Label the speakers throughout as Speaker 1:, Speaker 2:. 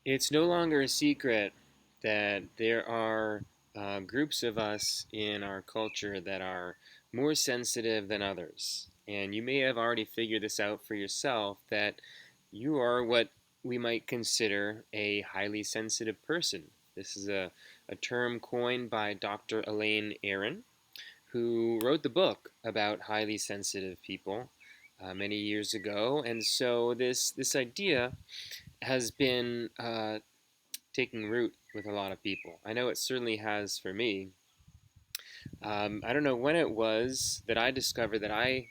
Speaker 1: It's no longer a secret that there are groups of us in our culture that are more sensitive than others. And you may have already figured this out for yourself that you are what we might consider a highly sensitive person. This is a term coined by Dr. Elaine Aron, who wrote the book about highly sensitive people many years ago. And so this idea has been taking root with a lot of people. I know it certainly has for me. I don't know when it was that I discovered that I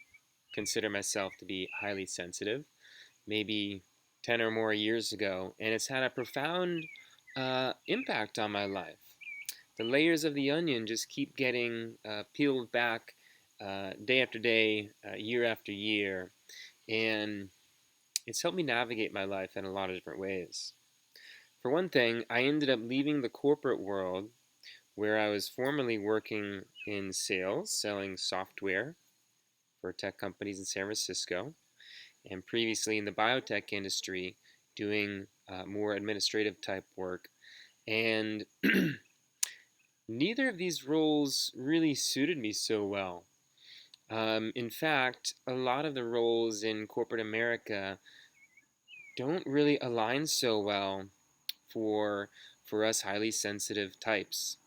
Speaker 1: consider myself to be highly sensitive, maybe 10 or more years ago, and it's had a profound impact on my life. The layers of the onion just keep getting peeled back day after day, year after year, and it's helped me navigate my life in a lot of different ways. For one thing, I ended up leaving the corporate world where I was formerly working in sales, selling software for tech companies in San Francisco, and previously in the biotech industry, doing more administrative type work. And neither of these roles really suited me so well. In fact, a lot of the roles in corporate America don't really align so well for for us highly sensitive types.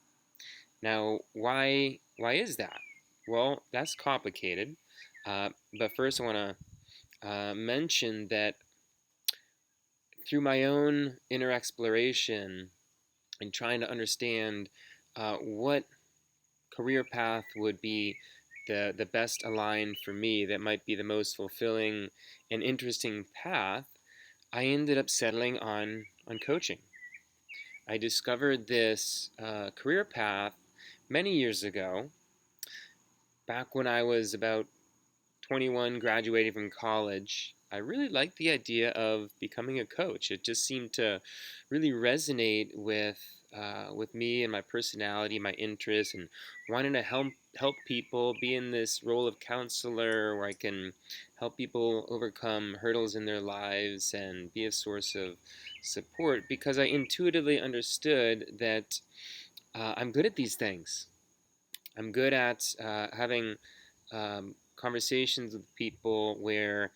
Speaker 1: Now, why is that? Well, that's complicated. But first, I want to mention that through my own inner exploration and trying to understand what career path would be the best aligned for me, that might be the most fulfilling and interesting path, I ended up settling on coaching. I discovered this career path many years ago, back when I was about 21, graduating from college. I really liked the idea of becoming a coach. It just seemed to really resonate with me and my personality, my interests, and wanting to help people, be in this role of counselor where I can help people overcome hurdles in their lives and be a source of support, because I intuitively understood that I'm good at these things. I'm good at having conversations with people where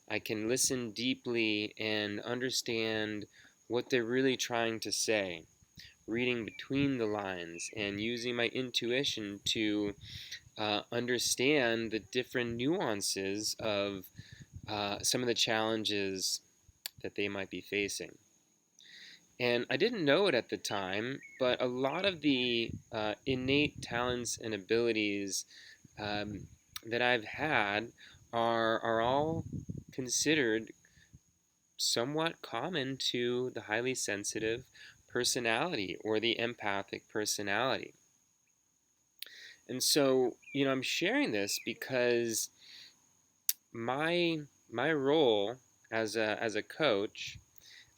Speaker 1: I can listen deeply and understand what they're really trying to say, reading between the lines and using my intuition to understand the different nuances of some of the challenges that they might be facing. And I didn't know it at the time, but a lot of the innate talents and abilities um, that I've had are all considered somewhat common to the highly sensitive personality or the empathic personality. And so, I'm sharing this because my my role as a coach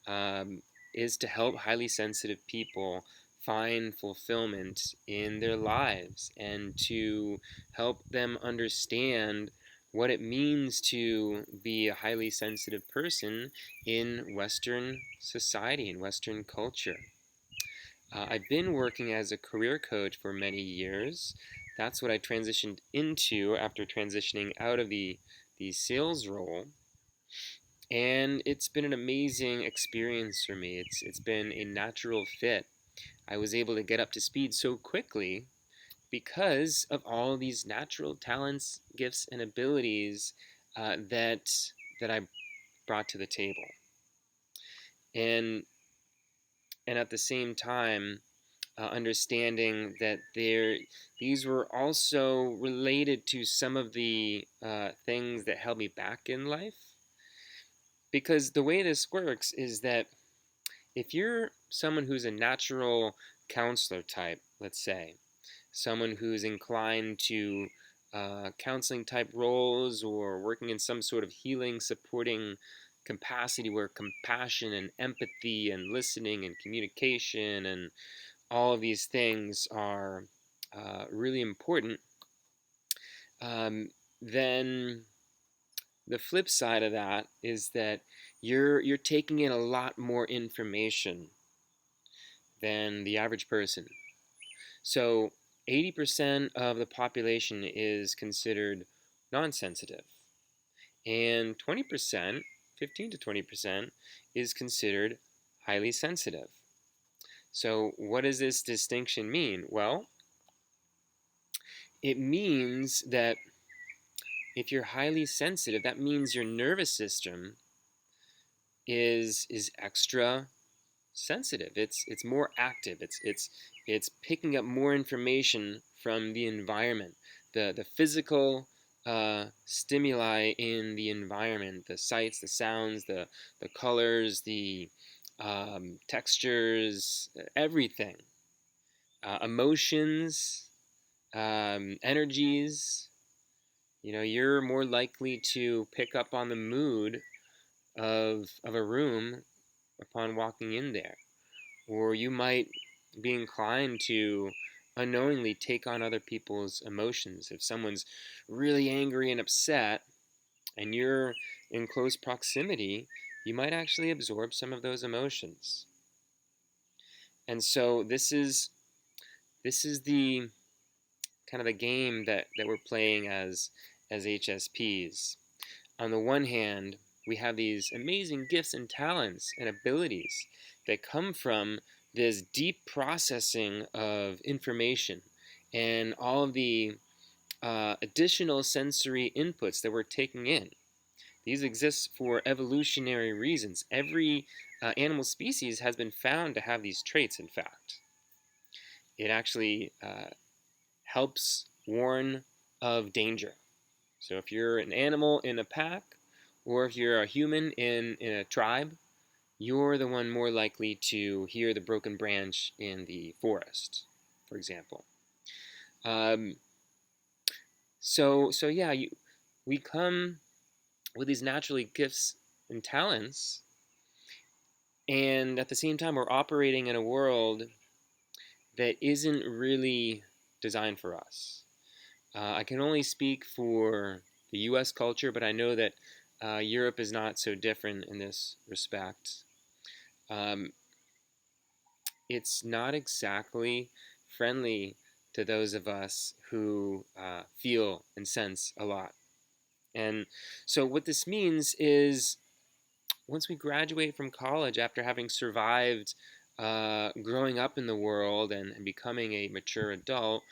Speaker 1: um, is to help highly sensitive people find fulfillment in their lives and to help them understand what it means to be a highly sensitive person in Western society, in Western culture. I've been working as a career coach for many years. That's what I transitioned into after transitioning out of the sales role, and it's been an amazing experience for me. It's been a natural fit. I was able to get up to speed so quickly because of all of these natural talents, gifts, and abilities that I brought to the table. And at the same time, understanding that these were also related to some of the things that held me back in life. Because the way this works is that if you're someone who's a natural counselor type, let's say, someone who's inclined to counseling type roles or working in some sort of healing, supporting capacity where compassion and empathy and listening and communication and all of these things are really important, then the flip side of that is that you're taking in a lot more information than the average person. So 80% of the population is considered non-sensitive, and 20%, 15 to 20%, is considered highly sensitive. So what does this distinction mean? Well, it means that if you're highly sensitive, that means your nervous system is extra sensitive. It's more active. It's picking up more information from the environment, the physical stimuli in the environment, the sights, the sounds, the colors, the textures, everything, emotions, energies. You're more likely to pick up on the mood of a room upon walking in there. Or you might be inclined to unknowingly take on other people's emotions. If someone's really angry and upset and you're in close proximity, you might actually absorb some of those emotions. And so this is the kind of the game that we're playing as HSPs. On the one hand, we have these amazing gifts and talents and abilities that come from this deep processing of information and all of the additional sensory inputs that we're taking in. These exist for evolutionary reasons. Every animal species has been found to have these traits, in fact. It actually helps warn of danger. So if you're an animal in a pack, or if you're a human in a tribe, you're the one more likely to hear the broken branch in the forest, for example. Um, so yeah, we come with these naturally gifts and talents, and at the same time, we're operating in a world that isn't really designed for us. I can only speak for the U.S. culture, but I know that Europe is not so different in this respect. Um, it's not exactly friendly to those of us who feel and sense a lot. And so, what this means is once we graduate from college after having survived growing up in the world and becoming a mature adult,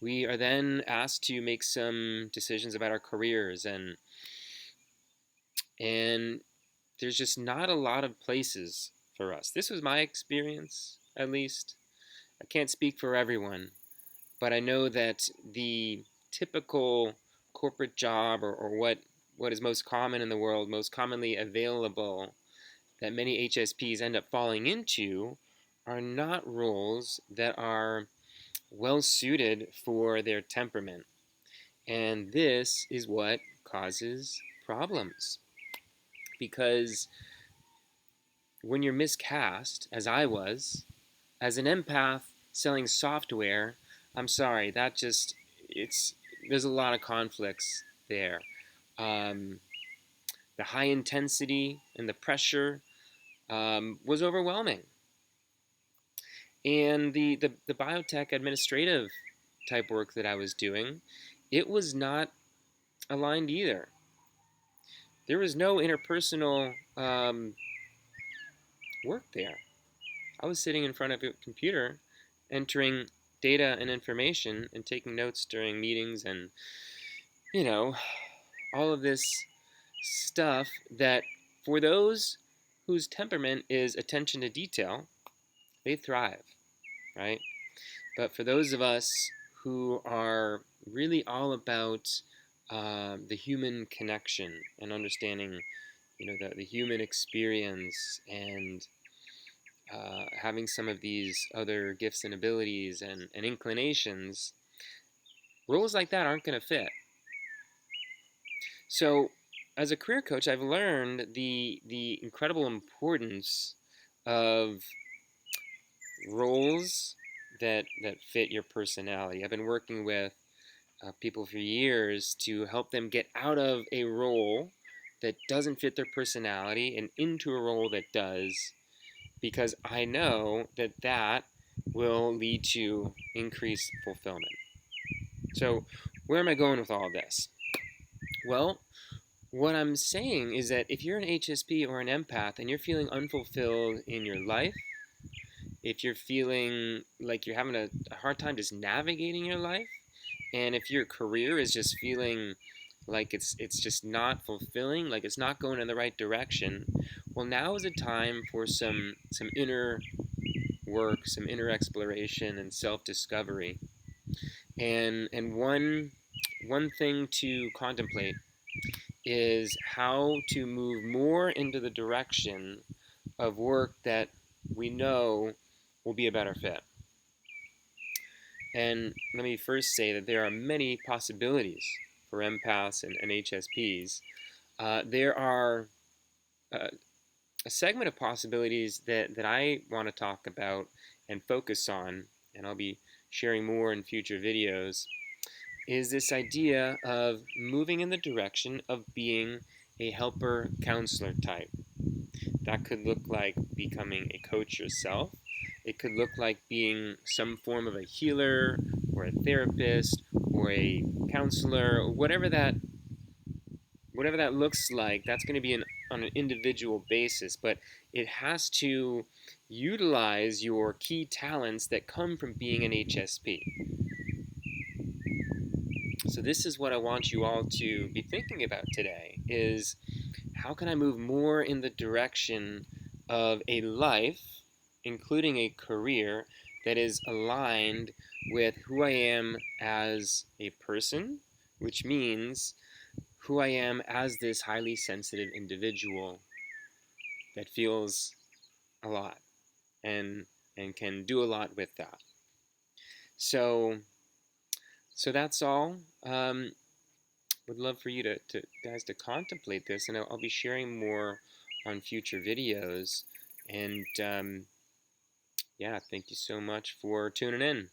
Speaker 1: we are then asked to make some decisions about our careers, and there's just not a lot of places for us. This was my experience, at least. I can't speak for everyone, but I know that the typical corporate job, or what is most common in the world, most commonly available, that many HSPs end up falling into, are not roles that are well suited for their temperament. And this is what causes problems. Because when you're miscast, as I was, as an empath selling software, I'm sorry, it's there's a lot of conflicts there. Um, the high intensity and the pressure was overwhelming. And the biotech administrative type work that I was doing, it was not aligned either. There was no interpersonal work there. I was sitting in front of a computer, entering data and information and taking notes during meetings, and you know all of this stuff that for those whose temperament is attention to detail, they thrive, right? But for those of us who are really all about the human connection and understanding, the human experience, and having some of these other gifts and abilities and inclinations, roles like that aren't going to fit. So, as a career coach, I've learned the incredible importance of roles that fit your personality. I've been working with people for years to help them get out of a role that doesn't fit their personality and into a role that does, because I know that that will lead to increased fulfillment. So, where am I going with all this? Well, what I'm saying is that if you're an HSP or an empath and you're feeling unfulfilled in your life, if you're feeling like you're having a hard time just navigating your life, and if your career is just feeling like it's just not fulfilling, like it's not going in the right direction, well, now is a time for some inner work, some inner exploration and self-discovery. And one thing to contemplate is how to move more into the direction of work that we know will be a better fit. And let me first say that there are many possibilities for empaths and HSPs. There are a segment of possibilities that I want to talk about and focus on, and I'll be sharing more in future videos, is this idea of moving in the direction of being a helper counselor type. That could look like becoming a coach yourself. It could look like being some form of a healer or a therapist or a counselor, or whatever that looks like. That's going to be on an individual basis, but it has to utilize your key talents that come from being an HSP. So this is what I want you all to be thinking about today, is how can I move more in the direction of a life, including a career, that is aligned with who I am as a person, which means who I am as this highly sensitive individual that feels a lot and can do a lot with that. So that's all. Would love for you to guys to contemplate this, and I'll be sharing more on future videos. And yeah, thank you so much for tuning in.